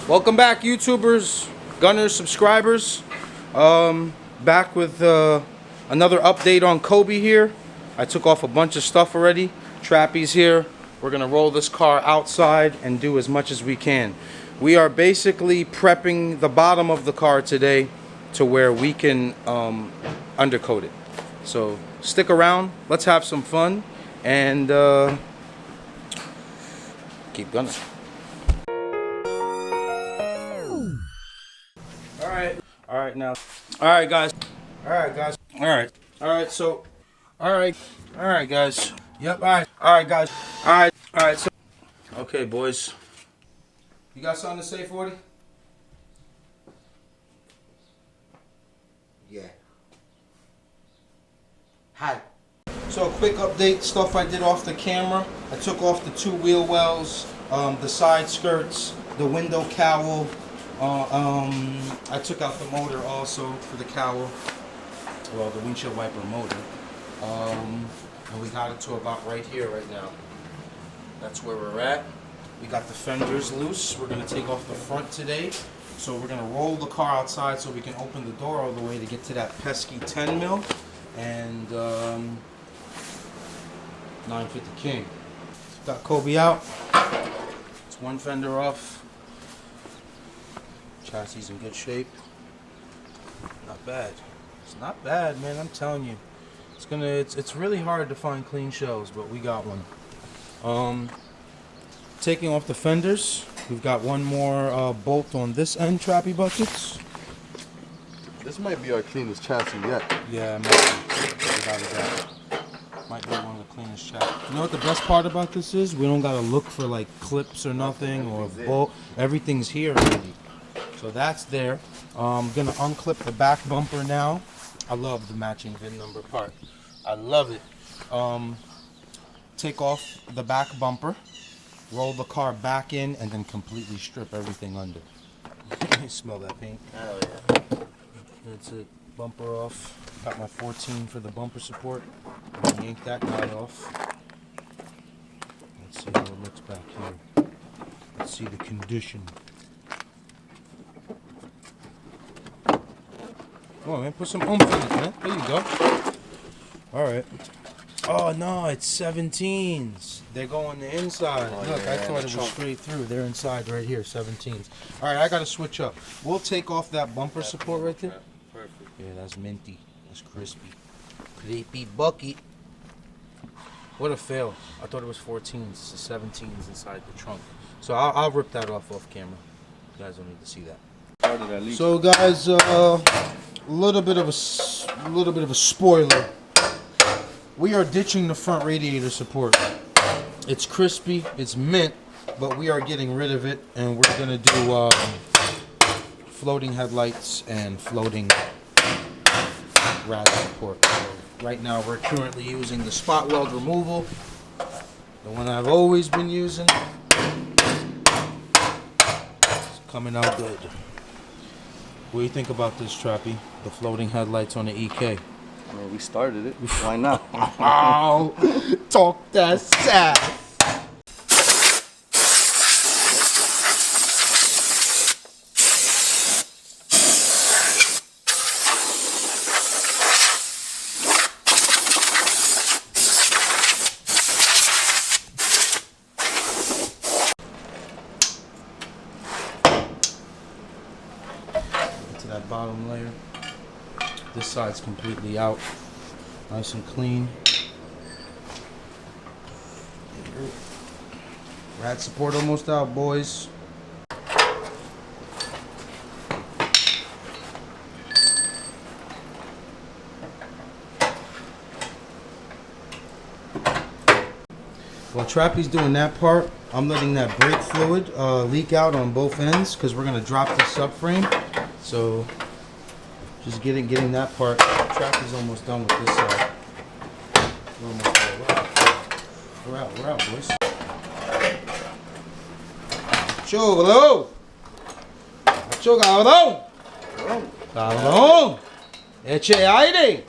Welcome back, YouTubers, Gunners, subscribers. Back with another update on Kobe here. I took off a bunch of stuff already. Trappy's here. We're gonna roll this car outside and do as much as we can. We are basically prepping the bottom of the car today to where we can undercoat it. So stick around. Let's have some fun and keep gunning. Alright now. Alright guys. Alright guys. Alright. Alright, so Alright guys. Yep, alright guys. Alright, so okay boys. You got something to say, 40? Yeah. Hi. So a quick update, stuff I did off the camera. I took off the two wheel wells, the side skirts, the window cowl. I took out the motor also for the cowl, well, the windshield wiper motor, and we got it to about right here right now. That's where we're at. We got the fenders loose. We're going to take off the front today, so we're going to roll the car outside so we can open the door all the way to get to that pesky 10 mil and 950 King. Got Kobe out. It's one fender off. Chassis in good shape. Not bad. It's not bad, man. I'm telling you. It's really hard to find clean shells, but we got one. Taking off the fenders. We've got one more bolt on this end, Trappy buckets. This might be our cleanest chassis yet. Yeah, it might be. Without a doubt. Might be one of the cleanest chassis. You know what the best part about this is? We don't gotta look for like clips or nothing or bolt. Everything's here already. So that's there. I'm gonna unclip the back bumper now. I love the matching VIN number part. I love it. Take off the back bumper, roll the car back in, and then completely strip everything under. You smell that paint? Hell yeah. That's it. Bumper off. Got my 14 for the bumper support. Yank that guy off. Let's see how it looks back here. Let's see the condition. Come on, man, put some oomph in it, man. There you go. Alright. Oh, no, it's 17s. They go on the inside. Oh, look, yeah, I thought it was straight through. They're inside right here, 17s. Alright, I gotta switch up. We'll take off that bumper support right there. Perfect. Yeah, that's minty. That's crispy. Creepy bucket. What a fail. I thought it was 14s. It's the 17s inside the trunk. So I'll rip that off camera. You guys don't need to see that. So guys, a little bit of a spoiler. We are ditching the front radiator support. It's crispy, it's mint, but we are getting rid of it, and we're gonna do floating headlights and floating rad support. So right now, we're currently using the spot weld removal, the one I've always been using. It's coming out good. What do you think about this, Trappy? The floating headlights on the EK. Well, we started it. Why not? Oh, talk that sass. To that bottom layer. This side's completely out, nice and clean. Rad support almost out, boys. While Trappy's doing that part, I'm letting that brake fluid leak out on both ends because we're gonna drop the subframe. So just getting that part. Trappy's almost done with this side. We're almost there. We're out, boys. Cholo! Cho cabrón! Cabrón! Eche aire!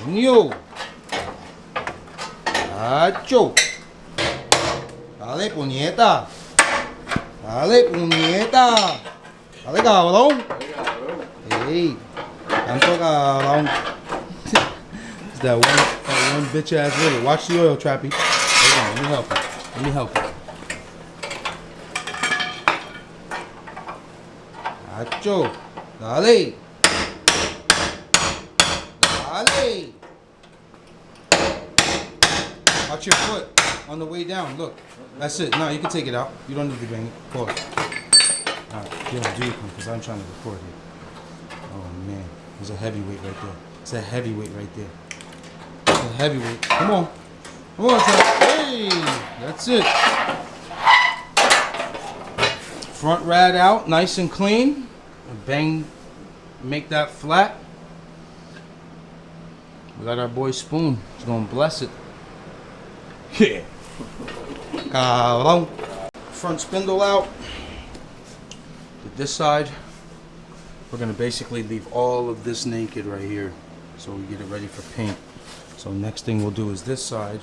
Niño! Hacho! Dale, puñeta! Dale, puñeta. Dale, cabrón. Hey, tanto cabrón. It's that one bitch ass river. Watch the oil, Trappy. Hold on, let me help you. Let me help you. Acho. Dale. Dale. Watch your foot on the way down. Look. That's it. No, you can take it out. You don't need to bang it. Pause. Alright, you don't do it because I'm trying to record here. Oh man. There's a heavyweight right there. It's a heavyweight right there. It's a heavyweight. Come on. Come on, Trap. Hey! That's it. Front rad out, nice and clean. Bang, make that flat. We got our boy Spoon. He's gonna bless it. Yeah. Front spindle out. This side, we're gonna basically leave all of this naked right here, so we get it ready for paint. So next thing we'll do is this side.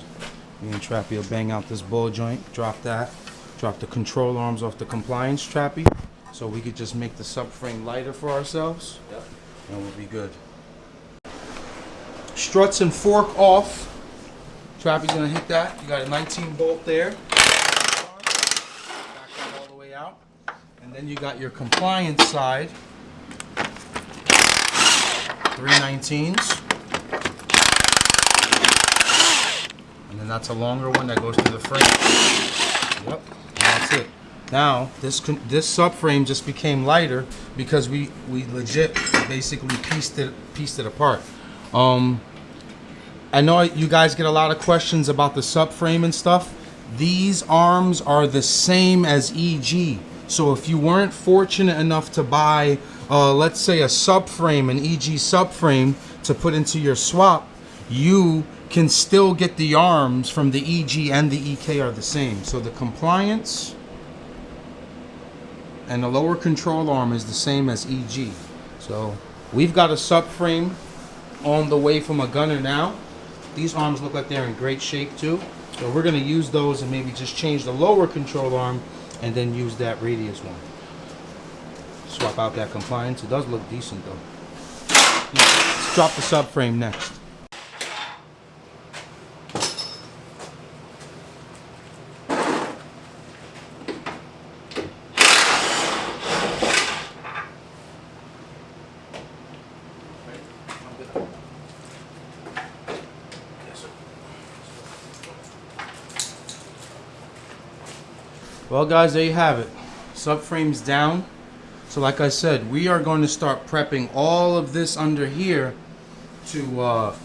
Me and Trappy will bang out this ball joint, drop that, drop the control arms off the compliance Trappy, so we could just make the subframe lighter for ourselves. Yep. And we'll be good. Struts and fork off. Trappy's gonna hit that. You got a 19 bolt there. Back that all the way out. And then you got your compliance side. 319s. And then that's a longer one that goes to the frame. Yep, and that's it. Now, this subframe just became lighter because we legit basically pieced it apart. I know you guys get a lot of questions about the subframe and stuff. These arms are the same as EG. So if you weren't fortunate enough to buy, let's say a subframe, an EG subframe to put into your swap, you can still get the arms from the EG and the EK are the same. So the compliance and the lower control arm is the same as EG. So we've got a subframe on the way from a gunner now. These arms look like they're in great shape too. So we're gonna use those and maybe just change the lower control arm and then use that radius one. Swap out that compliance. It does look decent though. Let's drop the subframe next. Well guys, there you have it. Subframe's down. So like I said, we are going to start prepping all of this under here to,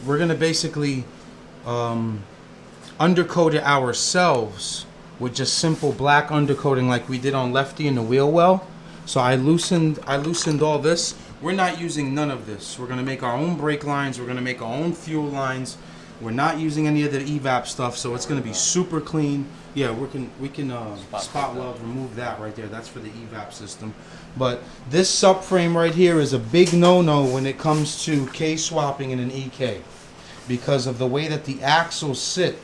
we're going to basically undercoat it ourselves with just simple black undercoating like we did on Lefty in the wheel well. So I loosened all this. We're not using none of this. We're going to make our own brake lines. We're going to make our own fuel lines. We're not using any of the evap stuff, so it's going to be super clean. Yeah, we can spot weld, remove that right there. That's for the evap system. But this subframe right here is a big no-no when it comes to K-swapping in an EK. Because of the way that the axles sit,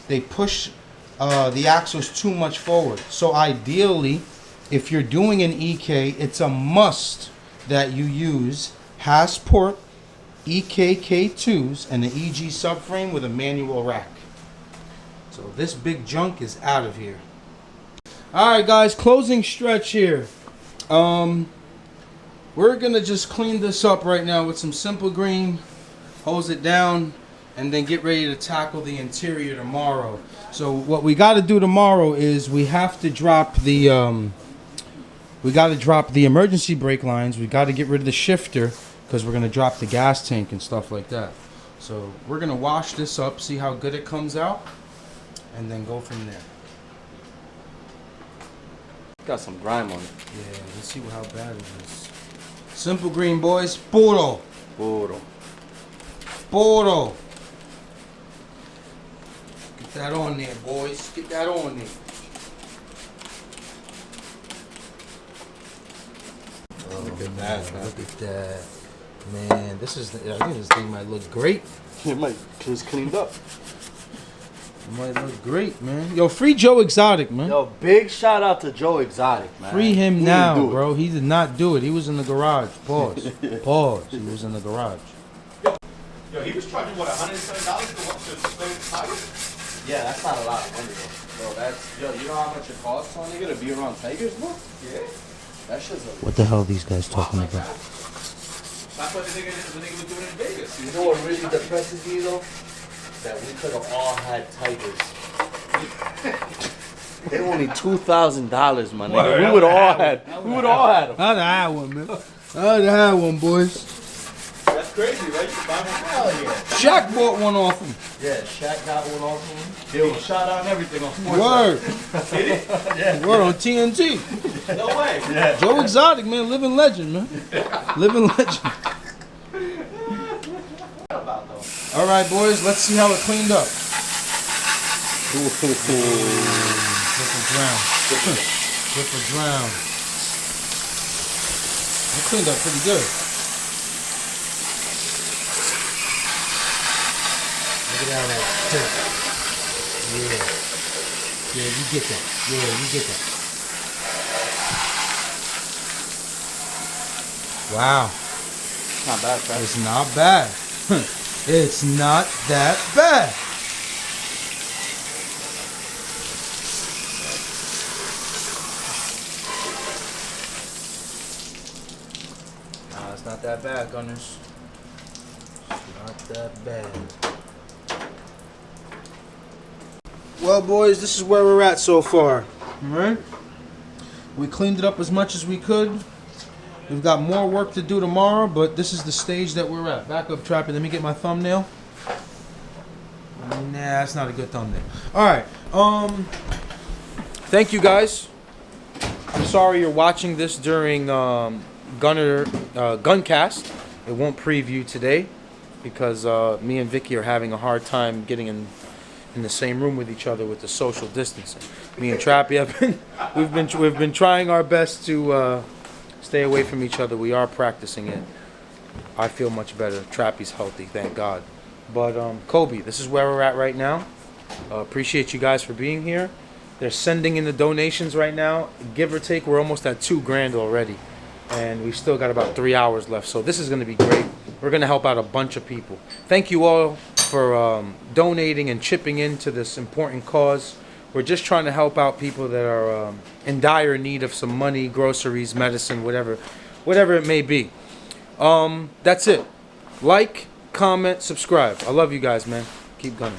they push the axles too much forward. So ideally, if you're doing an EK, it's a must that you use Hasport EKK2s and the EG subframe with a manual rack. So this big junk is out of here. Alright guys, closing stretch here. We're gonna just clean this up right now with some simple green, hose it down, and then get ready to tackle the interior tomorrow. So what we got to do tomorrow is we have to drop the emergency brake lines. We got to get rid of the shifter because we're gonna drop the gas tank and stuff like that. So we're gonna wash this up, see how good it comes out, and then go from there. Got some grime on it. Yeah, let's see how bad it is. Simple green, boys. Puro. Puro. Puro. Get that on there, boys. Get that on there. Oh, look at that, man. Look at that. Man, I think this thing might look great. It might, because it's cleaned up. Might look great, man. Yo, free Joe Exotic, man. Yo, big shout out to Joe Exotic, man. Free him He now, didn't do it. bro. He did not do it. He was in the garage. Pause. Pause. He was in the garage. Yo, he was charging what, $107 to the tires? Yeah, that's not a lot of money though. Bro, that's you know how much it costs on nigga to be around Tigers, bro? Yeah. That shit's a What the hell are these guys talking about? That's what the nigga was doing in Vegas. You know what really depresses me though? That we could have all had Tigers. They're only $2,000, my nigga. We would all had. We would all had them. I'd have one, man. I'd have one, boys. That's crazy, right? You can buy one now here. Shaq bought one off him. Yeah, Shaq got one off him. He was shot out and everything on sports. Word. Did it? Word on TNT. No way. Joe Exotic, man. Living legend, man. Living legend. All right, boys. Let's see how it cleaned up. Flip or drown. Flip or drown. It cleaned up pretty good. Look at that. Yeah. Yeah, you get that. Yeah, you get that. Wow. Not bad, Travis. It's not bad. It's not that bad. Nah, it's not that bad, Gunners. It's not that bad. Well, boys, this is where we're at so far. Alright? We cleaned it up as much as we could. We've got more work to do tomorrow, but this is the stage that we're at. Back up, Trappy. Let me get my thumbnail. Nah, that's not a good thumbnail. Alright. Thank you, guys. I'm sorry you're watching this during Guncast. It won't preview today because me and Vicky are having a hard time getting in the same room with each other with the social distancing. Me and Trappy we've been trying our best to stay away from each other. We are practicing it. I feel much better. Trappy's healthy, thank God. But Kobe, this is where we're at right now. Appreciate you guys for being here. They're sending in the donations right now. Give or take, we're almost at $2,000 already, and we've still got about 3 hours left. So this is going to be great. We're going to help out a bunch of people. Thank you all for donating and chipping into this important cause. We're just trying to help out people that are in dire need of some money, groceries, medicine, whatever it may be. That's it. Like, comment, subscribe. I love you guys, man. Keep gunning.